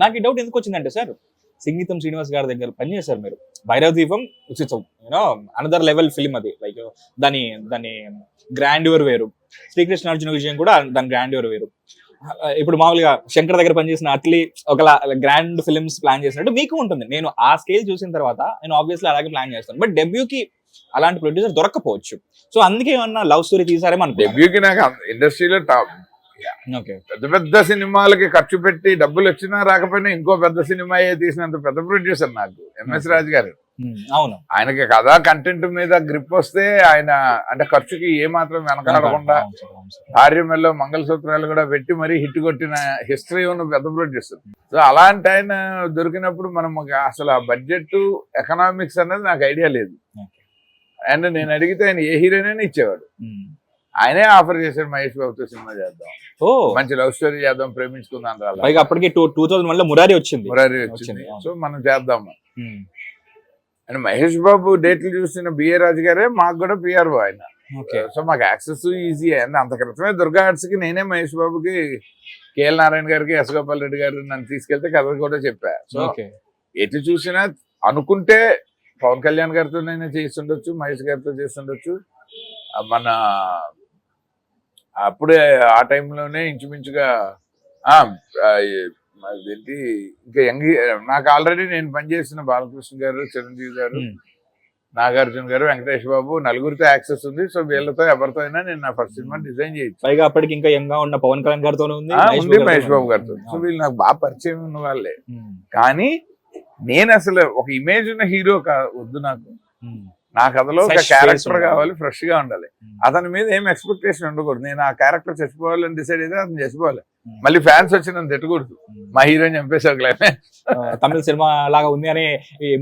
నాకు ఈ డౌట్ ఎందుకు వచ్చిందంటే సార్, సంగీతం శ్రీనివాస్ గారి దగ్గర పనిచేశారు మీరు. భైరవ దీపం యూనో అనదర్ లెవెల్ ఫిల్మ్ అది. లైక్ దాని దాని గ్రాండ్యూర్ వేరు. శ్రీకృష్ణార్జున విజయం కూడా దాని గ్రాండ్యూర్ వేరు. ఇప్పుడు మామూలుగా శంకర్ దగ్గర పనిచేసిన అట్లీ ఒక గ్రాండ్ ఫిల్మ్స్ ప్లాన్ చేసినట్టు మీకు ఉంటుంది. నేను ఆ స్కేల్ చూసిన తర్వాత నేను ఆబ్వియస్లీ అలాగే ప్లాన్ చేస్తాను. బట్ డెబ్యూకి అలాంటి ప్రొడ్యూసర్ దొరకపోవచ్చు. సో అందుకే ఏమన్నా లవ్ స్టోరీ తీసారేమో అనుకో. డెబ్యూకి నాకు ఇండస్ట్రీలో టాప్ పెద్ద పెద్ద సినిమాలకి ఖర్చు పెట్టి డబ్బులు వచ్చినా రాకపోయినా ఇంకో పెద్ద సినిమా తీసినంత పెద్ద ప్రొడ్యూసర్ నాకు ఎంఎస్ రాజు గారు. అవును, ఆయనకి కథా కంటెంట్ మీద గ్రిప్ వస్తే ఆయన అంటే ఖర్చుకి ఏ మాత్రం వెనకాడకుండా భార్య మెల్లో మంగళసూత్రాలు కూడా పెట్టి మరీ హిట్ కొట్టిన హిస్టరీ ఉన్న పెద్ద ప్రొడ్యూసర్. సో అలాంటి ఆయన దొరికినప్పుడు మనం అసలు ఆ బడ్జెట్ ఎకనామిక్స్ అనేది నాకు ఐడియా లేదు. అండ్ నేను అడిగితే ఆయన ఏ హీరోయిన్ ఇచ్చేవాడు. ఆయనే ఆఫర్ చేశాడు మహేష్ బాబుతో సినిమా చేద్దాం, మంచి లవ్ స్టోరీ చేద్దాం, ప్రేమించుకుందాం. అప్పటికి 2001 లో మురారి వచ్చింది. సో మనం చేద్దాం అండ్ మహేష్ బాబు డేట్లు చూసిన బిఏ రాజు గారే మాకు కూడా పిఆర్ఓ ఆయన. సో మాకు యాక్సెస్ ఈజీ అయింది. అంత క్రితమే దుర్గా ఆర్ట్స్ కి నేనే మహేష్ బాబుకి కేఎల్ నారాయణ గారికి ఎస్ గోపాల్ రెడ్డి గారు నన్ను తీసుకెళ్తే కథ కూడా చెప్పా. సో ఎటు చూసినా అనుకుంటే పవన్ కళ్యాణ్ గారితో నేను చేస్తుండొచ్చు, మహేష్ గారితో చేస్తుండొచ్చు. మన అప్పుడే ఆ టైంలోనే ఇంచుమించుగా ఏంటి ఇంకా యంగ్ నాకు ఆల్రెడీ నేను పనిచేసిన బాలకృష్ణ గారు, చిరంజీవి గారు, నాగార్జున గారు, వెంకటేష్ బాబు నలుగురితో యాక్సెస్ ఉంది. సో వీళ్ళతో ఎవరితో అయినా నేను నా ఫస్ట్ సినిమా డిజైన్ చేయొచ్చు. పైగా అప్పటికి ఇంకా యంగ్ గా ఉన్న పవన్ కళ్యాణ్ గారితో ఉంది, మహేష్ బాబు గారితో. సో వీళ్ళు నాకు బాగా పరిచయం ఉన్న వాళ్ళే. కానీ నేను అసలు ఒక ఇమేజ్ ఉన్న హీరో వద్దు నాకు. నా కథలో ఒక క్యారెక్టర్ కావాలి, ఫ్రెష్ గా ఉండాలి. అతని మీద ఏం ఎక్స్పెక్టేషన్ ఉండకూడదు. నేను ఆ క్యారెక్టర్ చచ్చిపోవాలని డిసైడ్ అయితే అతను చచ్చిపోవాలి. మళ్ళీ ఫ్యాన్స్ వచ్చి నన్ను తిట్టకూడదు, మా హీరోని చంపేసాక తమిళ సినిమా లాగా ఉంది అని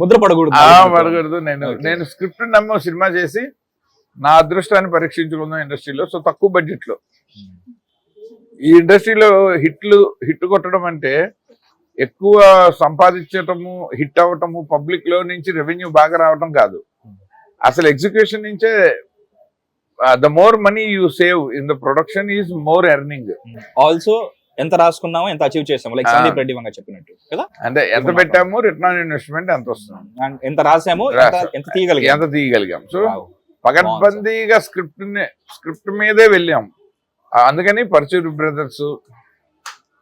ముద్ర పడకూడదు. నేను స్క్రిప్ట్ నమ్మ సినిమా చేసి నా అదృష్టాన్ని పరీక్షించుకుందాం ఇండస్ట్రీలో. సో తక్కువ బడ్జెట్ లో ఈ ఇండస్ట్రీలో హిట్ కొట్టడం అంటే ఎక్కువ సంపాదించటము, హిట్ అవ్వటము, పబ్లిక్ లో నుంచి రెవెన్యూ బాగా రావటం కాదు. అసలు ఎగ్జిక్యూషన్ నుంచే the more money you save in the production is more earning. Also ఎంత రాసుకున్నామో ఎంత అచీవ్ చేసాము, లైక్ సందీప్ రెడ్డి వంగ చెప్పినట్టు కదా. అంటే ఎంత పెట్టాము, రిటర్న్ ఆన్ ఇన్వెస్ట్మెంట్ ఎంత వస్తుంది, ఎంత రాసాము, ఎంత తీయగలిగాం. సో పగడ్బందీగా స్క్రిప్ట్ మీదే వెళ్ళాం. అందుకని పరచూరి బ్రదర్స్,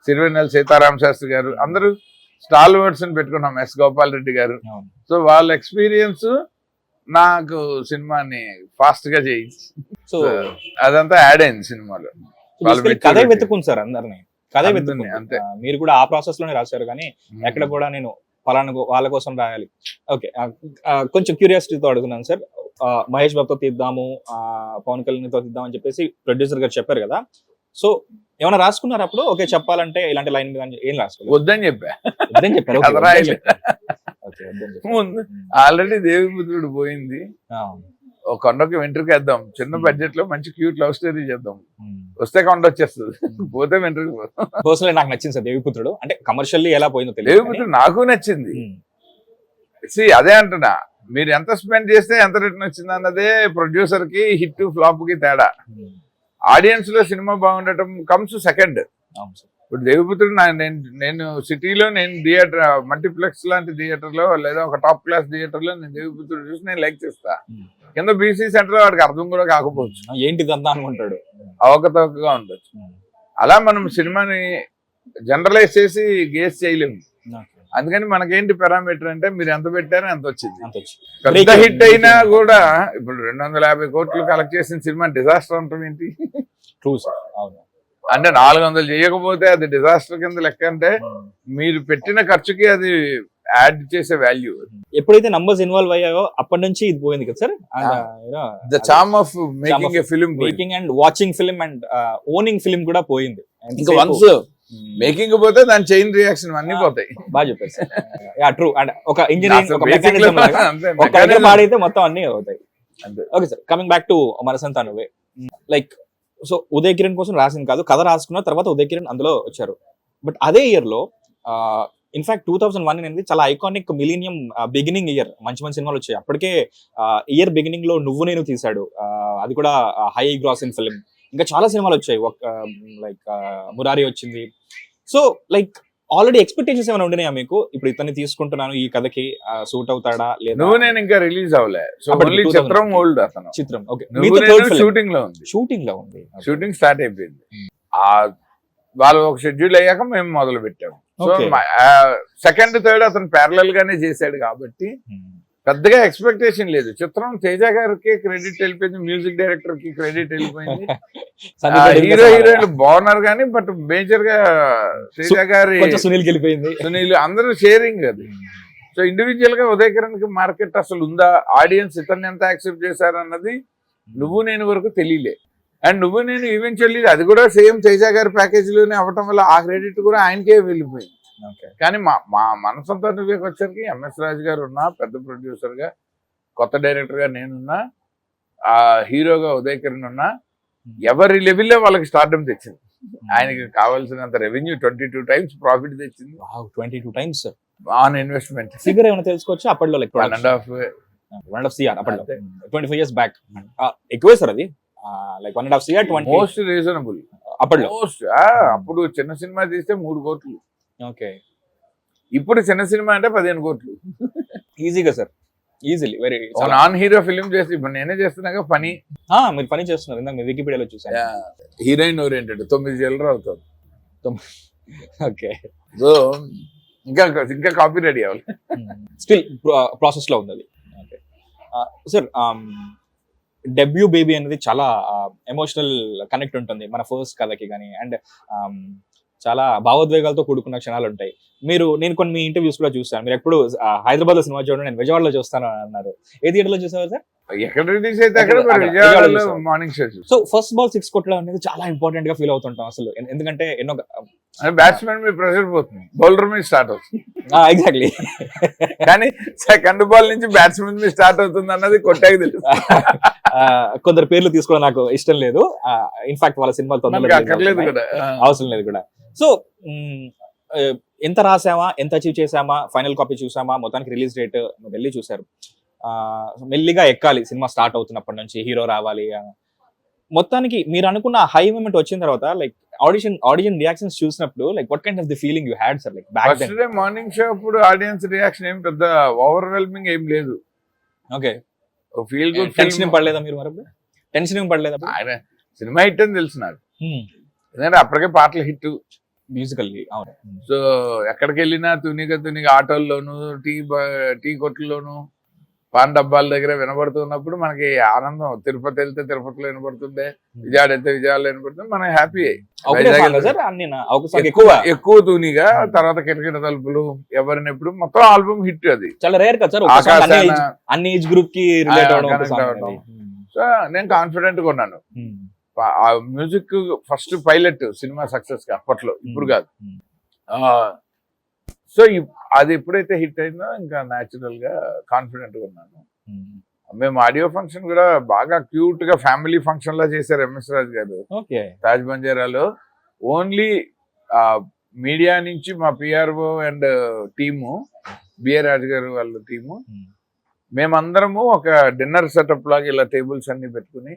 సిరివెన్నెల సీతారామ శాస్త్రి గారు అందరూ స్టాల్ వర్డ్స్ అని పెట్టుకున్నాం, ఎస్ గోపాల్ రెడ్డి గారు. సో వాళ్ళ ఎక్స్పీరియన్స్ నాకు సినిమాని ఫాస్ట్ గా చేయించి సో అదంతా యాడ్ అయింది సినిమాలో. కథ వెతుకుంది సార్ అందరినీ, కథ వెతుకుంది అంతే. మీరు కూడా ఆ ప్రాసెస్ లోనే రాశారు, కానీ ఎక్కడ కూడా నేను ఫలానా వాళ్ళ కోసం రాయాలి. ఓకే, కొంచెం క్యూరియాసిటీతో అడుగుతున్నాను సార్. మహేష్ బాబుతో తీద్దాము, పవన్ కళ్యాణ్తో తీద్దాం అని చెప్పేసి ప్రొడ్యూసర్ గారు చెప్పారు కదా. సో ఏమైనా రాసుకున్నారు అప్పుడు? ఓకే చెప్పాలంటే ఇలాంటి లైన్ మీద ఏం రాసుకోవాలి? వద్దని చెప్పారు. ముందు ఆల్రెడీ దేవిపుత్రుడు పోయింది, ఒక కొండకి వెంట్రుక వేద్దాం, చిన్న బడ్జెట్ లో మంచి క్యూట్ లవ్ స్టోరీ చేద్దాం, వస్తే కొండ వచ్చేస్తుంది, పోతే వెంట్రుక పోతాం. పర్సనల్ నాకు నచ్చింది సార్ దేవిపుత్రుడు. అంటే కమర్షియల్లీ ఎలా పోయిందో తెలియదు, దేవిపుత్రుడు నాకు నచ్చింది. అదే అంటున్నా, మీరు ఎంత స్పెండ్ చేస్తే ఎంత రిటర్న్ వచ్చింది అన్నదే ప్రొడ్యూసర్ కి హిట్ ఫ్లాప్ కి తేడా. ఆడియన్స్ లో సినిమా బాగుండటం కమ్స్ సెకండ్. ఇప్పుడు దేవిపుత్రుడు నేను సిటీలో నేను థియేటర్, మల్టీప్లెక్స్ లాంటి థియేటర్ లో లేదా ఒక టాప్ క్లాస్ థియేటర్ లో నేను దేవిపుత్రుడు చూసి నేను లైక్ చేస్తా. కింద బీసీ సెంటర్ లో వాడికి అర్థం కూడా కాకపోవచ్చు, ఏంటిదంతా అనుకుంటాడు, అవకతవకగా ఉండొచ్చు. అలా మనం సినిమాని జనరలైజ్ చేసి గేస్ చేయలేము. అందుకని మనకేంటి పారామీటర్ అంటే మీరు ఎంత పెట్టారో ఎంత వచ్చింది. పెద్ద హిట్ అయినా కూడా ఇప్పుడు 250 కోట్లు కలెక్ట్ చేసిన సినిమా డిజాస్టర్ అంటాం ఏంటి? అంటే 400 చేయకపోతే అది డిజాస్టర్ కింద లెక్క. అంటే మీరు పెట్టిన ఖర్చుకి అది యాడ్ చేసే వాల్యూ. ఎప్పుడైతే నంబర్స్ ఇన్వాల్వ్ అయ్యాయో అప్పటి నుంచి ఇది పోయింది కదా sir. The charm of making a film, making and watching film and owning film కూడా పోయింది. ఇంకా వన్స్ మేకింగ్ పోతే దాని చైన్ రియాక్షన్ అన్ని పోతాయి. బాగా చెప్పారు సార్. ట్రూ. అండ్ ఒక ఇంజనీరింగ్ ఒక మెకానిజం లాగా ఒక దగ్గర పాడైతే మొత్తం అన్ని అవుతాయి. Okay sir, coming back to మనసంతా నువ్వే. లైక్ సో ఉదయ్ కిరణ్ కోసం రాసింది కాదు, కథ రాసుకున్న తర్వాత ఉదయ్ కిరణ్ అందులో వచ్చారు. బట్ అదే ఇయర్ లో ఇన్ఫాక్ట్ 2001 అనేది చాలా ఐకానిక్ మిలీనియం బిగినింగ్ ఇయర్. మంచి మంచి సినిమాలు వచ్చాయి అప్పటికే. ఇయర్ బిగినింగ్ లో నువ్వు నేను తీశాడు, అది కూడా హై గ్రాసింగ్ ఫిల్మ్. ఇంకా చాలా సినిమాలు వచ్చాయి, లైక్ మురారి వచ్చింది. సో లైక్ ఆల్రెడీ ఎక్స్పెక్టేషన్స్ ఏమైనా ఉండినాయా మీకు? ఇప్పుడు ఇతన్ని తీసుకుంటున్నాను ఈ కథకి, సూట్ అవుతాడా లేదా? నువ్వు నేను ఇంకా రిలీజ్ అవ్వలే, సో అప్పటికి ఓన్లీ 2000 చిత్రం ఓల్డ్ అతను. చిత్రం ఓకే, షూటింగ్ లో ఉంది, షూటింగ్ లో ఉంది, షూటింగ్ స్టార్ట్ అయిపోయింది. ఆ వాళ్ళు ఒక షెడ్యూల్ అయ్యాక మేము మొదలు పెట్టాము. So Okay. సెకండ్ థర్డ్ అతను ప్యారలల్ గానే చేశాడు కాబట్టి పెద్దగా ఎక్స్పెక్టేషన్ లేదు. చిత్రం తేజ గారికి క్రెడిట్ వెళ్ళిపోయింది, మ్యూజిక్ డైరెక్టర్ కి క్రెడిట్ వెళ్ళిపోయింది. హీరో హీరోయిన్లు బాగున్నారు కానీ బట్ మేజర్ గా తేజ గారి, సునీల్ వెళ్ళిపోయింది, సునీల్ అందరూ షేరింగ్ అది. సో ఇండివిజువల్ గా ఉదయ్ కిరణ్ కి మార్కెట్ అసలు ఉందా, ఆడియన్స్ ఇతన్ని ఎంత యాక్సెప్ట్ చేశారన్నది నువ్వు నేను వరకు తెలియలే. అండ్ నువ్వు నేను ఈవెన్చువల్లీ అది కూడా సేమ్ తేజ గారి ప్యాకేజ్ లోనే అవ్వటం వల్ల ఆ క్రెడిట్ కూడా ఆయనకే వెళ్ళిపోయింది. కానీ మా మనసంతా నువ్వేకి వచ్చరికి ఎంఎస్ రాజు గారు ఉన్నా, పెద్ద ప్రొడ్యూసర్ గా, కొత్త డైరెక్టర్ గా నేనున్నా, ఆ హీరోగా ఉదయ్ కిరణ్ ఉన్నా, ఎవరి లెవెల్లో వాళ్ళకి స్టార్డమ్ తెచ్చింది. ఆయనకి కావాల్సినంత రెవెన్యూ 22 times ప్రాఫిట్ తెచ్చింది. 22 times ఆన్ ఇన్వెస్ట్మెంట్. ఫిగర్ ఏమైనా తెలుసుకోవచ్చు? అప్పట్లో లైక్ 1.5 CR అప్పట్లో 25 years బ్యాక్ ఎక్కువే సార్ అది, లైక్ 1.5 CR 20 మోస్ట్ రీజనబుల్ అప్పట్లో. మోస్ట్ అప్పుడు చిన్న సినిమా తీస్తే 3 కోట్లు. ఓకే, ఇప్పుడు చిన్న సినిమా అంటే 15 కోట్లు ఈజీగా sir, easily very. Non hero film చేసి ఇప్పుడు నేనే చేస్తున్నాగా పని. మీరు పని చేస్తున్నారు, ఇందాక మీ వికీపీడియాలో చూసాను. హీరోయిన్ ఓరియంటెడ్ 9 చిల్లర అవుతుంది. ఓకే, సో ఇంకా కాపీ రెడీ అవ్వాలి, స్టిల్ ప్రాసెస్ లో ఉంది అది. ఓకే సార్, డెబ్యూ బేబీ అనేది చాలా ఎమోషనల్ కనెక్ట్ ఉంటుంది మన ఫస్ట్ కథకి కానీ, అండ్ చాలా భావోద్వేగాలతో కూడుకున్న క్షణాలు ఉంటాయి. నేను కొన్ని మీ ఇంటర్వ్యూస్ కూడా చూస్తాను, మీరు ఎప్పుడు హైదరాబాద్ లో సినిమా చూడండి, నేను విజయవాడలో చూస్తాను అన్నారు. ఏ థియేటర్ లో చూసారు సార్? ఎక్కడ రిలీజ్ అయితే అక్కడ, విజయవాడలో morning show. So first ball 6 కొట్టడం అనేది చాలా ఇంపార్టెంట్ గా ఫీల్ అవుతుంటాం అసలు, ఎందుకంటే ఎన్నో బ్యాట్స్మెన్ మీద ప్రెషర్ పోతుంది, బౌలర్ మీద స్టార్ట్ అవుతుంది. ఎగ్జాక్ట్లీ, కానీ సెకండ్ బాల్ నుంచి బ్యాట్స్మెన్ మీద స్టార్ట్ అవుతుంది అన్నది కొట్టాక తెలుసు. కొందరు పేర్లు తీసుకోవడం నాకు ఇష్టం లేదు, ఇన్ఫాక్ట్ వాళ్ళ సినిమాలు అక్కర్లేదు కూడా, అవసరం లేదు కూడా. సో ఎంత రాసామా, ఎంత అచీవ్ చేసామా, ఫైనల్ కాపీ చూసామా, మొత్తానికి రిలీజ్ డేట్ వెళ్ళి చూసారు. మెల్లిగా ఎక్కాలి సినిమా స్టార్ట్ అవుతున్నప్పటి నుంచి, హీరో రావాలి. మొత్తానికి మీరు అనుకున్న హై మూమెంట్ వచ్చిన తర్వాత, లైక్ ఆడిషన్ రియాక్షన్స్ చూసినప్పుడు, like what kind of the feeling you had sir? Like back then first day morning show అప్పుడు ఆడియన్స్ రియాక్షన్ ఏం పెద్ద ఓవర్వెల్మింగ్ ఏం లేదు. Okay, feel good. టెన్షన్ ఏం పడలేదా మీరు? మరి టెన్షన్ ఏం పడలేదా? ఆయన సినిమా హిట్ అని తెలుసు నాకు, ఎందుకంటే అప్పటికే పాటలు హిట్ మ్యూజికల్లీ. అవును. సో ఎక్కడికి వెళ్ళినా తునిగా ఆటోల్లోను, టీ కొట్లలోను, పాన్ డబ్బాల దగ్గర వినబడుతున్నప్పుడు మనకి ఆనందం. తిరుపతి వెళ్తే తిరుపతిలో వినబడుతుండే, విజయవాడ వెళ్తే విజయవాడలో వినబడుతుంది, మనం హ్యాపీ. ఎక్కువ తూనిగా, తర్వాత కిటకిట తలుపులు, ఎవరిని ఎప్పుడు, మొత్తం ఆల్బమ్ హిట్ అది. చాలా రేర్ కదా సార్, అన్ని ఏజ్ గ్రూప్ కి రిలేట్ అవ్వడం. సో నేను కాన్ఫిడెంట్ గా ఉన్నాను. ఆ music first pilot cinema success కి అప్పట్లో, ఇప్పుడు కాదు. సో అది ఎప్పుడైతే హిట్ అయిందో ఇంకా న్యాచురల్ గా కాన్ఫిడెంట్ గా ఉన్నాను. మేము ఆడియో ఫంక్షన్ కూడా బాగా క్యూట్ గా ఫ్యామిలీ ఫంక్షన్ లా చేశారు ఎంఎస్ రాజు గారు తాజ్ బంజారాలో. ఓన్లీ మీడియా నుంచి మా పిఆర్ఓ అండ్ టీము, బిఆర్ రాజు గారు వాళ్ళ టీము, మేమందరము ఒక డిన్నర్ సెటప్ లాగా ఇలా టేబుల్స్ అన్ని పెట్టుకుని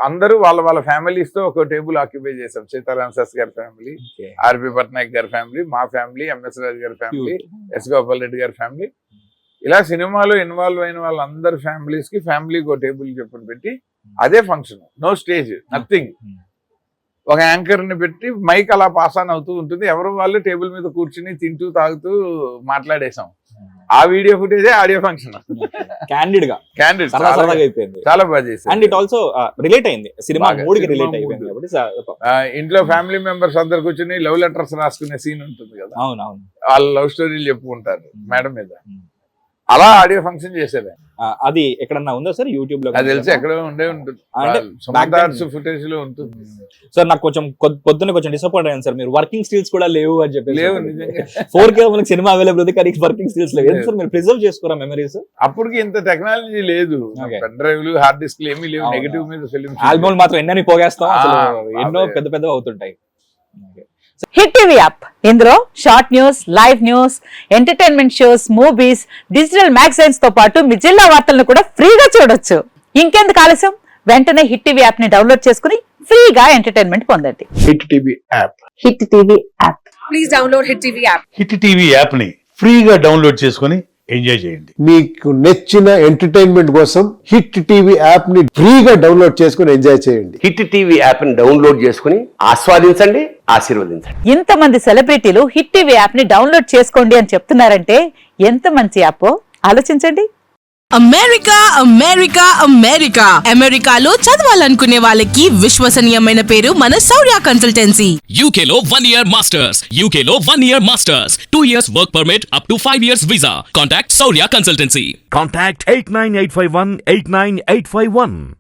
అందరూ వాళ్ళ ఫ్యామిలీస్ తో ఒక టేబుల్ ఆక్యుపై చేసాం. సీతారాం శాస్త్రి గారి ఫ్యామిలీ, ఆర్పి పట్నాయక్ గారి ఫ్యామిలీ, మా ఫ్యామిలీ, ఎంఎస్ రాజు గారి ఫ్యామిలీ, ఎస్ గోపాల్ రెడ్డి గారి ఫ్యామిలీ, ఇలా సినిమాలో ఇన్వాల్వ్ అయిన వాళ్ళందరి ఫ్యామిలీస్ కి ఫ్యామిలీకి ఒక టేబుల్ చెప్పని పెట్టి అదే ఫంక్షన్. No stage, nothing. ఒక యాంకర్ ని పెట్టి మైక్ అలా పాస్ ఆన్ అవుతూ ఉంటుంది, ఎవరు వాళ్ళు టేబుల్ మీద కూర్చుని తింటూ తాగుతూ మాట్లాడేసాం. ఆ వీడియో ఫుటేజే ఆడియో ఫంక్షన్. క్యాండిడ్ గా అయిపోయింది, చాలా బాగా చేశారు. అండ్ ఇట్ ఆల్సో రిలేట్ అయింది, సినిమా మూడ్ కి రిలేట్ అయిపోయింది. ఇంట్లో ఫ్యామిలీ మెంబర్స్ అందరు కూర్చొని లవ్ లెటర్స్ రాసుకునే సీన్ ఉంటుంది కదా, అవునవును, వాళ్ళు లవ్ స్టోరీలు చెప్పుకుంటారు మేడం మీద, అలా ఆడియో ఫంక్షన్ చేసేది. అది ఎక్కడన్నా ఉందా సార్ యూట్యూబ్ లో? అది తెలిసి ఎక్కడ ఉండే ఉంటుంది, ఫుటేజ్ లో ఉంటుంది సార్. నాకు కొంచెం పొద్దున్న కొంచెం డిసప్పాయింట్ అయ్యాను సార్, మీరు వర్కింగ్ స్టిల్స్ కూడా లేవు అని చెప్పి. లేవు, 4K మనకి సినిమా అవైలబుల్ ఉంది కానీ వర్కింగ్ స్టిల్స్ లేవు. సార్ మీరు ప్రిజర్వ్ చేసుకోరా మెమరీస్? అప్పటికి ఇంత టెక్నాలజీ లేదు, పెన్ డ్రైవ్లు, హార్డ్ డిస్క్లు ఏమీ లేవు. నెగటివ్ మీద ఫిల్మ్ ఆల్బమ్ మాత్రం ఎన్నని పోగేస్తాం, ఎన్నో పెద్ద పెద్ద అవుతుంటాయి. హిట్ టీవీ యాప్, ఇందులో short news, live news, entertainment shows, movies, digital magazines తో పాటు మీ జిల్లా వార్తలను కూడా ఫ్రీగా చూడొచ్చు. ఇంకెందుకు ఆలస్యం, వెంటనే హిట్ టీవీ యాప్ ని డౌన్లోడ్ చేసుకుని ఫ్రీగా ఎంటర్టైన్మెంట్ పొందండి. Hit TV app. Hit TV app. please download Hit TV app. Hit TV యాప్ని ఫ్రీగా డౌన్లోడ్ చేసుకొని ఎంజాయ్ చేయండి. మీకు నచ్చిన ఎంటర్టైన్మెంట్ కోసం హిట్ టీవీ యాప్ ని ఫ్రీగా డౌన్లోడ్ చేసుకుని ఎంజాయ్ చేయండి. హిట్ టీవీ యాప్ ని డౌన్లోడ్ చేసుకుని ఆస్వాదించండి, ఆశీర్వదించండి. ఇంతమంది సెలబ్రిటీలు హిట్ టీవీ యాప్ ని డౌన్లోడ్ చేసుకోండి అని చెప్తున్నారంటే ఎంత మంచి యాప్ ఆలోచించండి. అమెరికా అమెరికా అమెరికా అమెరికాలో చదవాలనుకునే వాళ్ళకి విశ్వసనీయమైన పేరు మన శౌర్య కన్సల్టెన్సీ. UK లో 1 year masters, UK లో 1 year masters, 2 years work permit up to 5 years visa. Contact Saurya Consultancy. Contact 89851 89851.